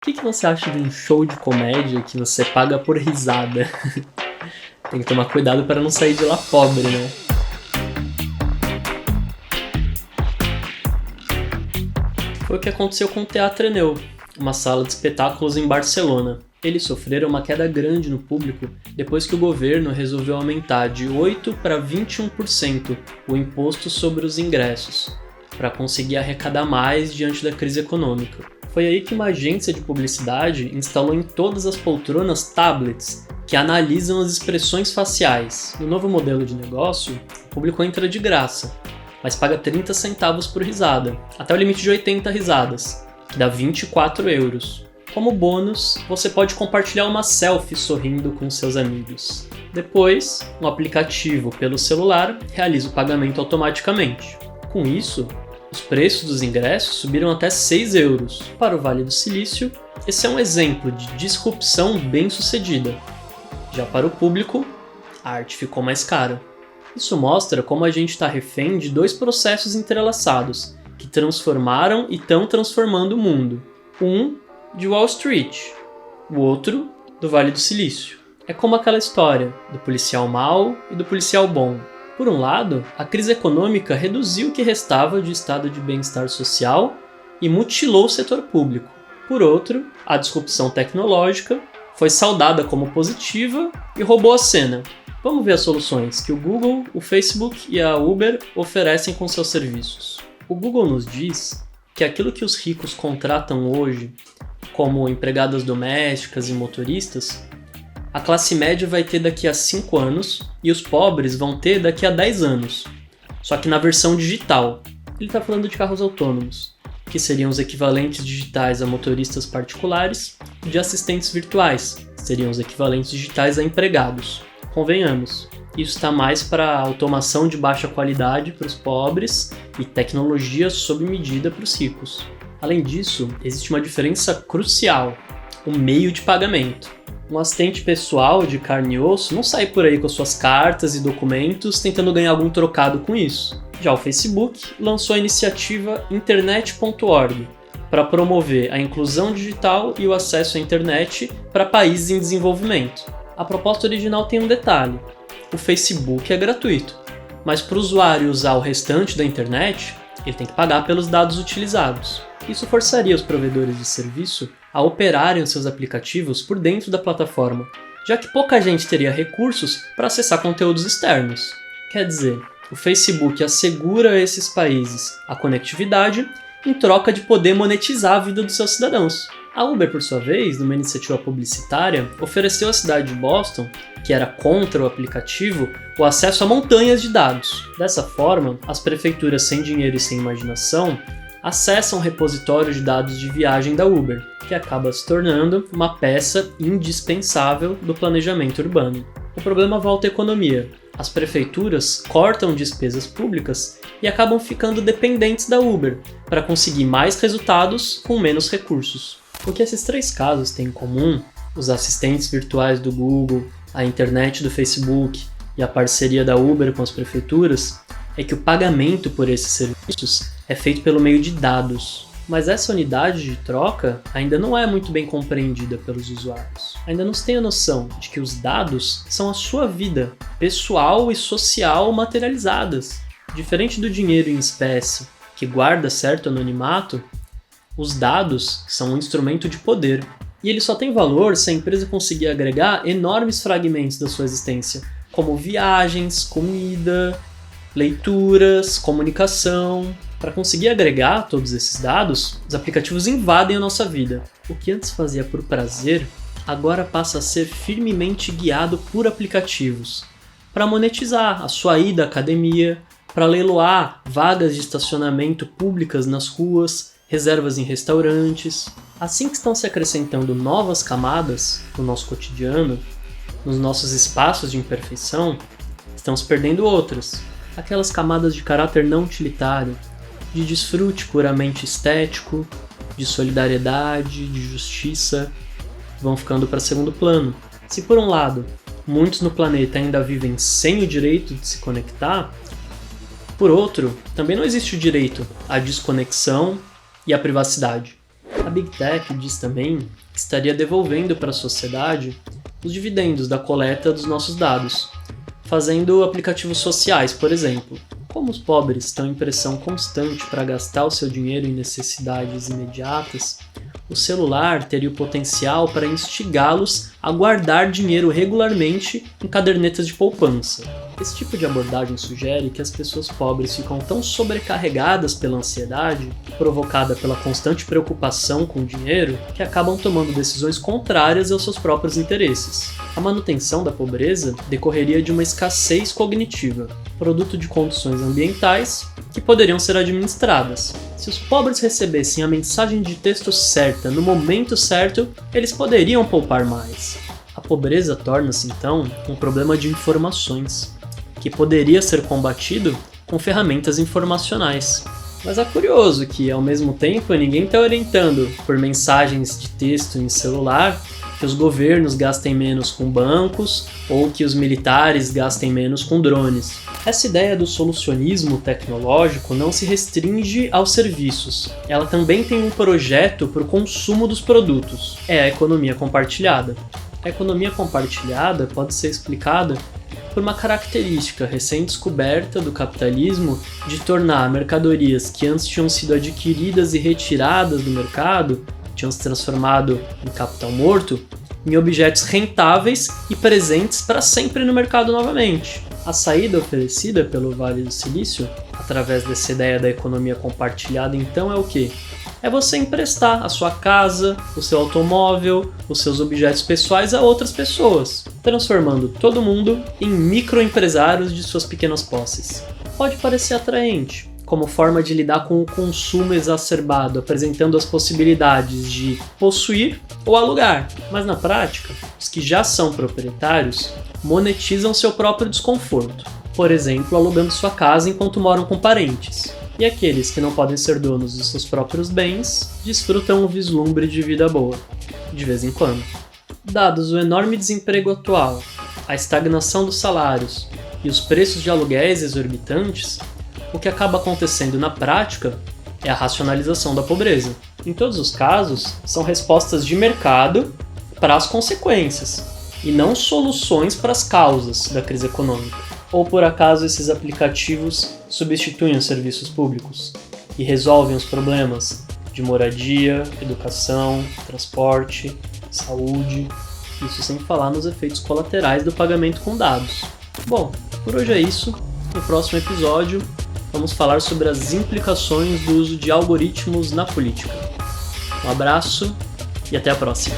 O que você acha de um show de comédia que você paga por risada? Tem que tomar cuidado para não sair de lá pobre, né? Foi o que aconteceu com o Teatro Eneu, uma sala de espetáculos em Barcelona. Eles sofreram uma queda grande no público depois que o governo resolveu aumentar de 8% para 21% o imposto sobre os ingressos, para conseguir arrecadar mais diante da crise econômica. Foi aí que uma agência de publicidade instalou em todas as poltronas tablets que analisam as expressões faciais. No novo modelo de negócio, o público entra de graça, mas paga 30 centavos por risada, até o limite de 80 risadas, que dá 24 euros. Como bônus, você pode compartilhar uma selfie sorrindo com seus amigos. Depois, um aplicativo pelo celular realiza o pagamento automaticamente. Com isso, os preços dos ingressos subiram até 6 euros. Para o Vale do Silício, esse é um exemplo de disrupção bem-sucedida. Já para o público, a arte ficou mais cara. Isso mostra como a gente está refém de dois processos entrelaçados, que transformaram e estão transformando o mundo. Um de Wall Street, o outro do Vale do Silício. É como aquela história do policial mau e do policial bom. Por um lado, a crise econômica reduziu o que restava de estado de bem-estar social e mutilou o setor público. Por outro, a disrupção tecnológica foi saudada como positiva e roubou a cena. Vamos ver as soluções que o Google, o Facebook e a Uber oferecem com seus serviços. O Google nos diz que aquilo que os ricos contratam hoje, como empregadas domésticas e motoristas, a classe média vai ter daqui a 5 anos e os pobres vão ter daqui a 10 anos. Só que na versão digital. Ele está falando de carros autônomos, que seriam os equivalentes digitais a motoristas particulares, e de assistentes virtuais, que seriam os equivalentes digitais a empregados. Convenhamos, isso está mais para automação de baixa qualidade para os pobres e tecnologia sob medida para os ricos. Além disso, existe uma diferença crucial: o meio de pagamento. Um assistente pessoal de carne e osso não sai por aí com suas cartas e documentos tentando ganhar algum trocado com isso. Já o Facebook lançou a iniciativa Internet.org para promover a inclusão digital e o acesso à internet para países em desenvolvimento. A proposta original tem um detalhe: o Facebook é gratuito, mas para o usuário usar o restante da internet, ele tem que pagar pelos dados utilizados. Isso forçaria os provedores de serviço a operarem os seus aplicativos por dentro da plataforma, já que pouca gente teria recursos para acessar conteúdos externos. Quer dizer, o Facebook assegura a esses países a conectividade em troca de poder monetizar a vida dos seus cidadãos. A Uber, por sua vez, numa iniciativa publicitária, ofereceu à cidade de Boston, que era contra o aplicativo, o acesso a montanhas de dados. Dessa forma, as prefeituras sem dinheiro e sem imaginação acessam o repositório de dados de viagem da Uber, que acaba se tornando uma peça indispensável do planejamento urbano. O problema volta à economia. As prefeituras cortam despesas públicas e acabam ficando dependentes da Uber para conseguir mais resultados com menos recursos. O que esses três casos têm em comum, os assistentes virtuais do Google, a internet do Facebook e a parceria da Uber com as prefeituras, é que o pagamento por esses serviços é feito pelo meio de dados. Mas essa unidade de troca ainda não é muito bem compreendida pelos usuários. Ainda não se tem a noção de que os dados são a sua vida, pessoal e social materializadas. Diferente do dinheiro em espécie, que guarda certo anonimato, os dados são um instrumento de poder. E ele só tem valor se a empresa conseguir agregar enormes fragmentos da sua existência, como viagens, comida, leituras, comunicação. Para conseguir agregar todos esses dados, os aplicativos invadem a nossa vida. O que antes fazia por prazer, agora passa a ser firmemente guiado por aplicativos, para monetizar a sua ida à academia, para leiloar vagas de estacionamento públicas nas ruas, reservas em restaurantes. Assim que estão se acrescentando novas camadas no nosso cotidiano, nos nossos espaços de imperfeição, estão se perdendo outras, aquelas camadas de caráter não utilitário, de desfrute puramente estético, de solidariedade, de justiça, vão ficando para segundo plano. Se por um lado, muitos no planeta ainda vivem sem o direito de se conectar, por outro, também não existe o direito à desconexão e à privacidade. A Big Tech diz também que estaria devolvendo para a sociedade os dividendos da coleta dos nossos dados, fazendo aplicativos sociais, por exemplo. Como os pobres estão em pressão constante para gastar o seu dinheiro em necessidades imediatas, o celular teria o potencial para instigá-los a guardar dinheiro regularmente em cadernetas de poupança. Esse tipo de abordagem sugere que as pessoas pobres ficam tão sobrecarregadas pela ansiedade, provocada pela constante preocupação com o dinheiro, que acabam tomando decisões contrárias aos seus próprios interesses. A manutenção da pobreza decorreria de uma escassez cognitiva, produto de condições ambientais que poderiam ser administradas. Se os pobres recebessem a mensagem de texto certa no momento certo, eles poderiam poupar mais. A pobreza torna-se, então, um problema de informações, que poderia ser combatido com ferramentas informacionais. Mas é curioso que, ao mesmo tempo, ninguém está orientando por mensagens de texto em celular que os governos gastem menos com bancos ou que os militares gastem menos com drones. Essa ideia do solucionismo tecnológico não se restringe aos serviços. Ela também tem um projeto para o consumo dos produtos. É a economia compartilhada. A economia compartilhada pode ser explicada por uma característica recém-descoberta do capitalismo de tornar mercadorias que antes tinham sido adquiridas e retiradas do mercado, tinham se transformado em capital morto, em objetos rentáveis e presentes para sempre no mercado novamente. A saída oferecida pelo Vale do Silício, através dessa ideia da economia compartilhada, então é o quê? É você emprestar a sua casa, o seu automóvel, os seus objetos pessoais a outras pessoas, transformando todo mundo em microempresários de suas pequenas posses. Pode parecer atraente, como forma de lidar com o consumo exacerbado, apresentando as possibilidades de possuir ou alugar, mas na prática, os que já são proprietários monetizam seu próprio desconforto, por exemplo, alugando sua casa enquanto moram com parentes. E aqueles que não podem ser donos de seus próprios bens desfrutam um vislumbre de vida boa, de vez em quando. Dados o enorme desemprego atual, a estagnação dos salários e os preços de aluguéis exorbitantes, o que acaba acontecendo na prática é a racionalização da pobreza. Em todos os casos, são respostas de mercado para as consequências, e não soluções para as causas da crise econômica. Ou por acaso esses aplicativos substituem os serviços públicos e resolvem os problemas de moradia, educação, transporte, saúde, isso sem falar nos efeitos colaterais do pagamento com dados. Bom, por hoje é isso. No próximo episódio, vamos falar sobre as implicações do uso de algoritmos na política. Um abraço e até a próxima!